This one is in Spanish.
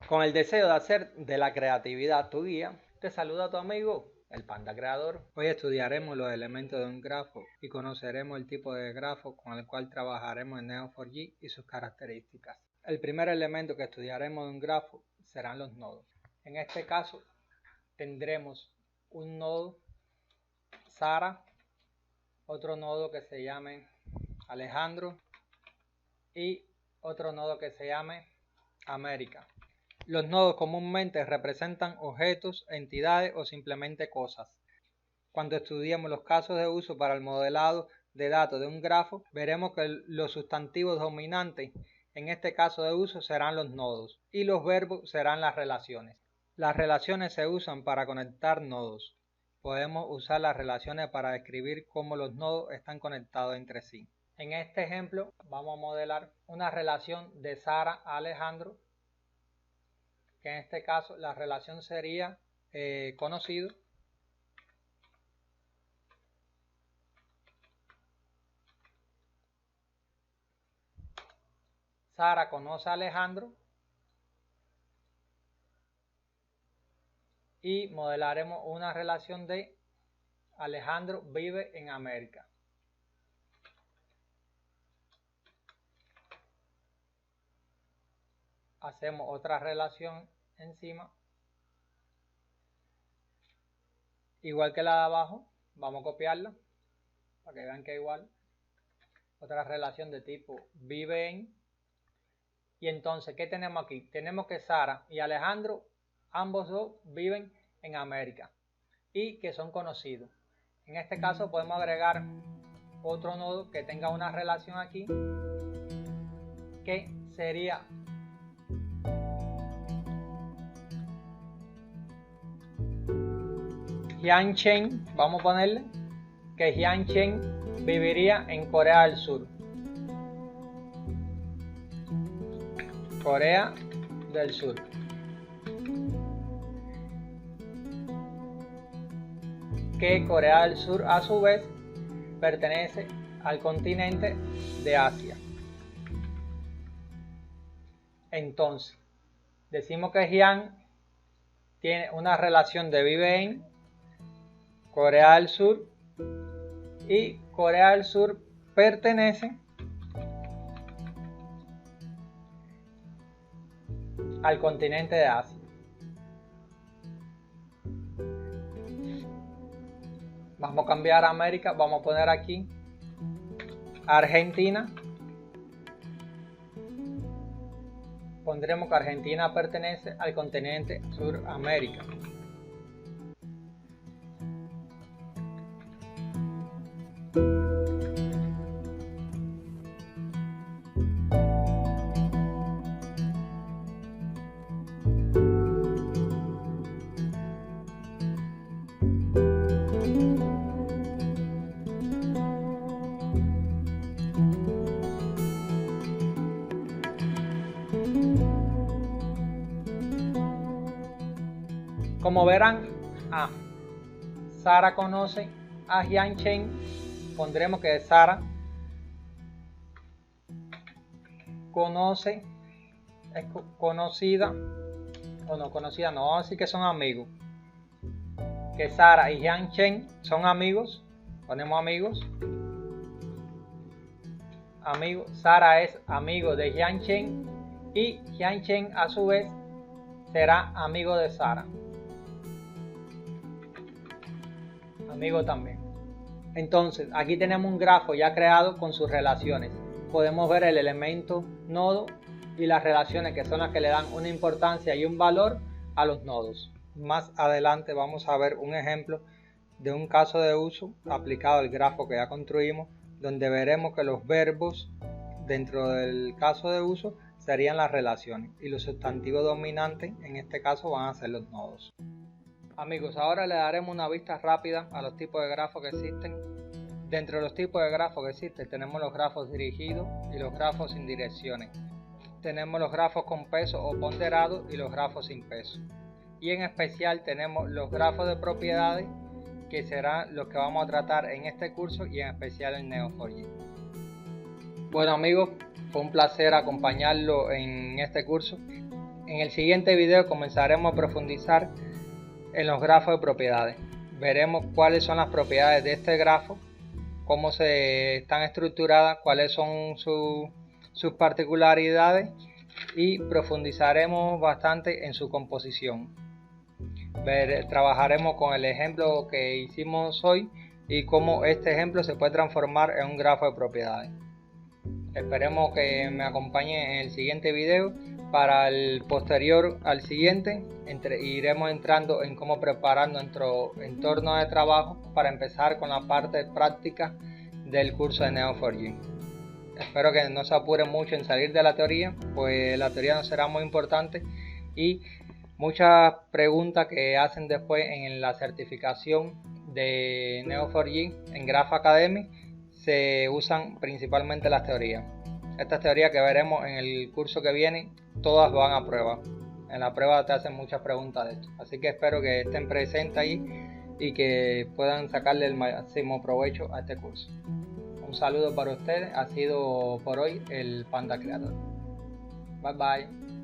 Con el deseo de hacer de la creatividad tu guía, te saluda tu amigo, el Panda Creador. Hoy estudiaremos los elementos de un grafo y conoceremos el tipo de grafo con el cual trabajaremos en Neo4j y sus características. El primer elemento que estudiaremos de un grafo serán los nodos. En este caso tendremos un nodo Sara, otro nodo que se llame Alejandro y otro nodo que se llame América. Los nodos comúnmente representan objetos, entidades o simplemente cosas. Cuando estudiemos los casos de uso para el modelado de datos de un grafo, veremos que los sustantivos dominantes en este caso de uso serán los nodos y los verbos serán las relaciones. Las relaciones se usan para conectar nodos. Podemos usar las relaciones para describir cómo los nodos están conectados entre sí. En este ejemplo vamos a modelar una relación de Sara a Alejandro, que en este caso la relación sería conocido. Sara conoce a Alejandro y modelaremos una relación de Alejandro vive en América. Hacemos otra relación encima, igual que la de abajo. Vamos a copiarla para que vean que es igual. Otra relación de tipo vive en. Y entonces, ¿qué tenemos aquí? Tenemos que Sara y Alejandro, ambos dos viven en América y que son conocidos. En este caso podemos agregar otro nodo que tenga una relación aquí, que sería Hyun Chen. Vamos a ponerle que Hyun Chen viviría en Corea del Sur. Corea del Sur. Que Corea del Sur a su vez pertenece al continente de Asia. Entonces, decimos que Hyun tiene una relación de vive en Corea del Sur y Corea del Sur pertenece al continente de Asia. Vamos a cambiar a América, vamos a poner aquí Argentina. Pondremos que Argentina pertenece al continente Suramérica. Como verán, Sara conoce a Hyun Chen. Pondremos que Sara conoce, es conocida, o no conocida, no, vamos a decir que son amigos. Que Sara y Hyun Chen son amigos. Ponemos amigos. Sara es amigo de Hyun Chen y Hyun Chen a su vez será amigo de Sara. Amigo también. Entonces, aquí tenemos un grafo ya creado con sus relaciones. Podemos ver el elemento nodo y las relaciones, que son las que le dan una importancia y un valor a los nodos. Más adelante vamos a ver un ejemplo de un caso de uso aplicado al grafo que ya construimos, donde veremos que los verbos dentro del caso de uso serían las relaciones y los sustantivos dominantes en este caso van a ser los nodos. Amigos, ahora le daremos una vista rápida a los tipos de grafos que existen. Dentro de los tipos de grafos que existen tenemos los grafos dirigidos y los grafos sin direcciones. Tenemos los grafos con peso o ponderados y los grafos sin peso. Y en especial tenemos los grafos de propiedades, que serán los que vamos a tratar en este curso y en especial en Neo4j. Bueno amigos, fue un placer acompañarlo en este curso. En el siguiente video comenzaremos a profundizar en los grafos de propiedades. Veremos cuáles son las propiedades de este grafo, cómo se están estructuradas, cuáles son sus particularidades y profundizaremos bastante en su composición. Trabajaremos con el ejemplo que hicimos hoy y cómo este ejemplo se puede transformar en un grafo de propiedades. Esperemos que me acompañen en el siguiente video. Para el posterior al siguiente iremos entrando en cómo preparar nuestro entorno de trabajo para empezar con la parte práctica del curso de Neo4j. Espero que no se apuren mucho en salir de la teoría, pues la teoría no será muy importante y muchas preguntas que hacen después en la certificación de Neo4j en Graph Academy se usan principalmente las teorías. Estas teorías que veremos en el curso que viene, todas van a prueba. En la prueba te hacen muchas preguntas de esto. Así que espero que estén presentes ahí y que puedan sacarle el máximo provecho a este curso. Un saludo para ustedes. Ha sido por hoy el Panda Creador. Bye bye.